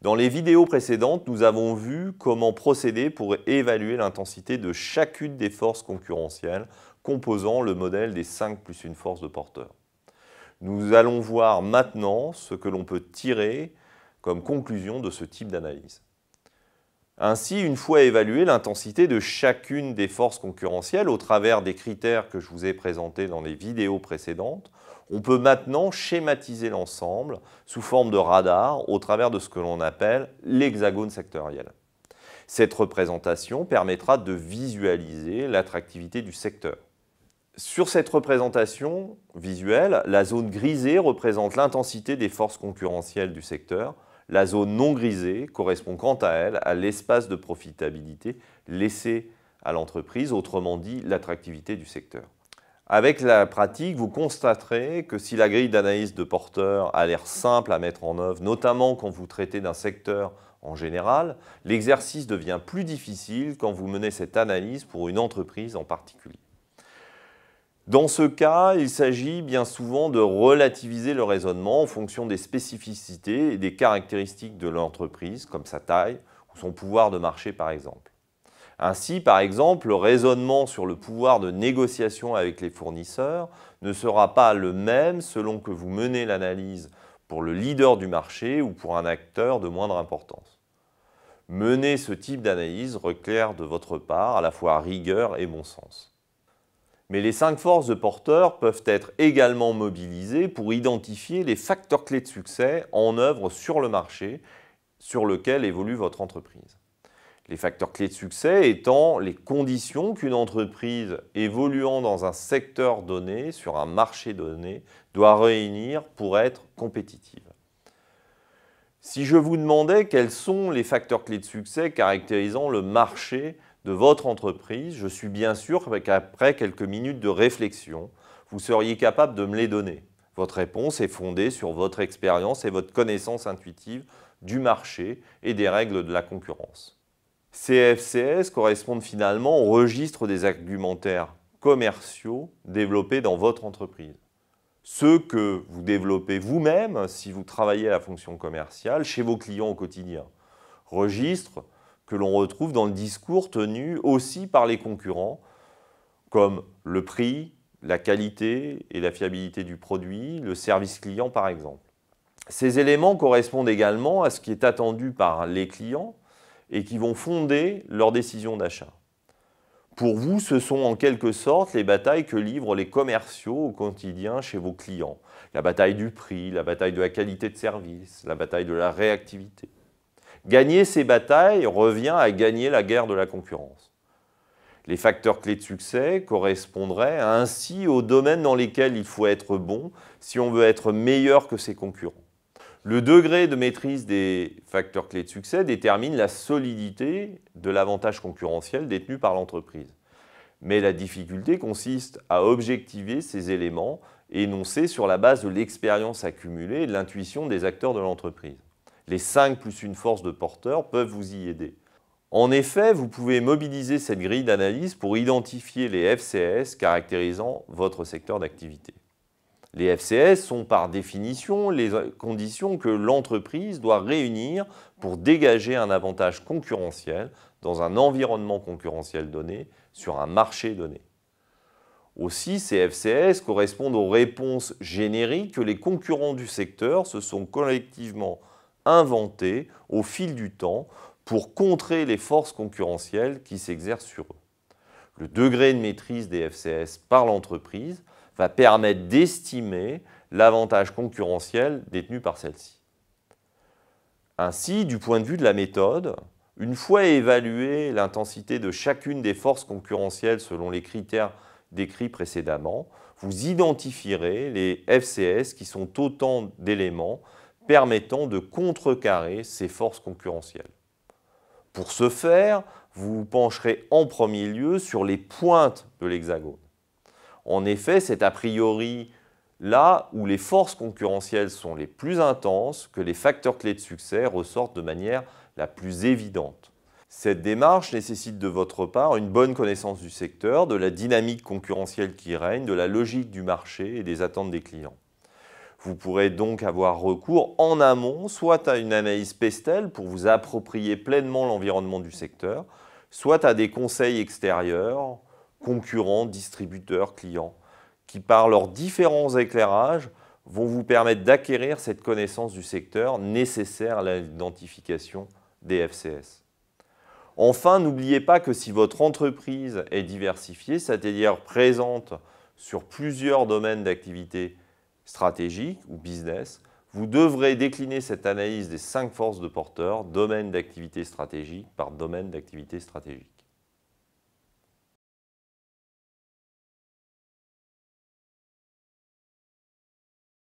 Dans les vidéos précédentes, nous avons vu comment procéder pour évaluer l'intensité de chacune des forces concurrentielles composant le modèle des 5 plus une force de porteur. Nous allons voir maintenant ce que l'on peut tirer comme conclusion de ce type d'analyse. Ainsi, une fois évaluée l'intensité de chacune des forces concurrentielles au travers des critères que je vous ai présentés dans les vidéos précédentes, on peut maintenant schématiser l'ensemble sous forme de radar au travers de ce que l'on appelle l'hexagone sectoriel. Cette représentation permettra de visualiser l'attractivité du secteur. Sur cette représentation visuelle, la zone grisée représente l'intensité des forces concurrentielles du secteur. La zone non grisée correspond quant à elle à l'espace de profitabilité laissé à l'entreprise, autrement dit l'attractivité du secteur. Avec la pratique, vous constaterez que si la grille d'analyse de porteur a l'air simple à mettre en œuvre, notamment quand vous traitez d'un secteur en général, l'exercice devient plus difficile quand vous menez cette analyse pour une entreprise en particulier. Dans ce cas, il s'agit bien souvent de relativiser le raisonnement en fonction des spécificités et des caractéristiques de l'entreprise, comme sa taille ou son pouvoir de marché par exemple. Ainsi, par exemple, le raisonnement sur le pouvoir de négociation avec les fournisseurs ne sera pas le même selon que vous menez l'analyse pour le leader du marché ou pour un acteur de moindre importance. Mener ce type d'analyse requiert de votre part à la fois rigueur et bon sens. Mais les 5 forces de porteurs peuvent être également mobilisées pour identifier les facteurs clés de succès en œuvre sur le marché sur lequel évolue votre entreprise. Les facteurs clés de succès étant les conditions qu'une entreprise évoluant dans un secteur donné, sur un marché donné, doit réunir pour être compétitive. Si je vous demandais quels sont les facteurs clés de succès caractérisant le marché de votre entreprise, je suis bien sûr qu'après quelques minutes de réflexion, vous seriez capable de me les donner. Votre réponse est fondée sur votre expérience et votre connaissance intuitive du marché et des règles de la concurrence. Ces FCS correspondent finalement au registre des argumentaires commerciaux développés dans votre entreprise. Ceux que vous développez vous-même si vous travaillez à la fonction commerciale chez vos clients au quotidien. Registre que l'on retrouve dans le discours tenu aussi par les concurrents, comme le prix, la qualité et la fiabilité du produit, le service client par exemple. Ces éléments correspondent également à ce qui est attendu par les clients et qui vont fonder leur décision d'achat. Pour vous, ce sont en quelque sorte les batailles que livrent les commerciaux au quotidien chez vos clients. La bataille du prix, la bataille de la qualité de service, la bataille de la réactivité. Gagner ces batailles revient à gagner la guerre de la concurrence. Les facteurs clés de succès correspondraient ainsi aux domaines dans lesquels il faut être bon si on veut être meilleur que ses concurrents. Le degré de maîtrise des facteurs clés de succès détermine la solidité de l'avantage concurrentiel détenu par l'entreprise. Mais la difficulté consiste à objectiver ces éléments énoncés sur la base de l'expérience accumulée et de l'intuition des acteurs de l'entreprise. Les 5 plus une force de porteur peuvent vous y aider. En effet, vous pouvez mobiliser cette grille d'analyse pour identifier les FCS caractérisant votre secteur d'activité. Les FCS sont par définition les conditions que l'entreprise doit réunir pour dégager un avantage concurrentiel dans un environnement concurrentiel donné, sur un marché donné. Aussi, ces FCS correspondent aux réponses génériques que les concurrents du secteur se sont collectivement inventés au fil du temps pour contrer les forces concurrentielles qui s'exercent sur eux. Le degré de maîtrise des FCS par l'entreprise va permettre d'estimer l'avantage concurrentiel détenu par celle-ci. Ainsi, du point de vue de la méthode, une fois évaluée l'intensité de chacune des forces concurrentielles selon les critères décrits précédemment, vous identifierez les FCS qui sont autant d'éléments permettant de contrecarrer ces forces concurrentielles. Pour ce faire, vous vous pencherez en premier lieu sur les pointes de l'hexagone. En effet, c'est a priori là où les forces concurrentielles sont les plus intenses que les facteurs clés de succès ressortent de manière la plus évidente. Cette démarche nécessite de votre part une bonne connaissance du secteur, de la dynamique concurrentielle qui règne, de la logique du marché et des attentes des clients. Vous pourrez donc avoir recours en amont, soit à une analyse PESTEL pour vous approprier pleinement l'environnement du secteur, soit à des conseils extérieurs, concurrents, distributeurs, clients, qui par leurs différents éclairages vont vous permettre d'acquérir cette connaissance du secteur nécessaire à l'identification des FCS. Enfin, n'oubliez pas que si votre entreprise est diversifiée, c'est-à-dire présente sur plusieurs domaines d'activité stratégiques ou business, vous devrez décliner cette analyse des 5 forces de porteurs, domaine d'activité stratégique par domaine d'activité stratégique.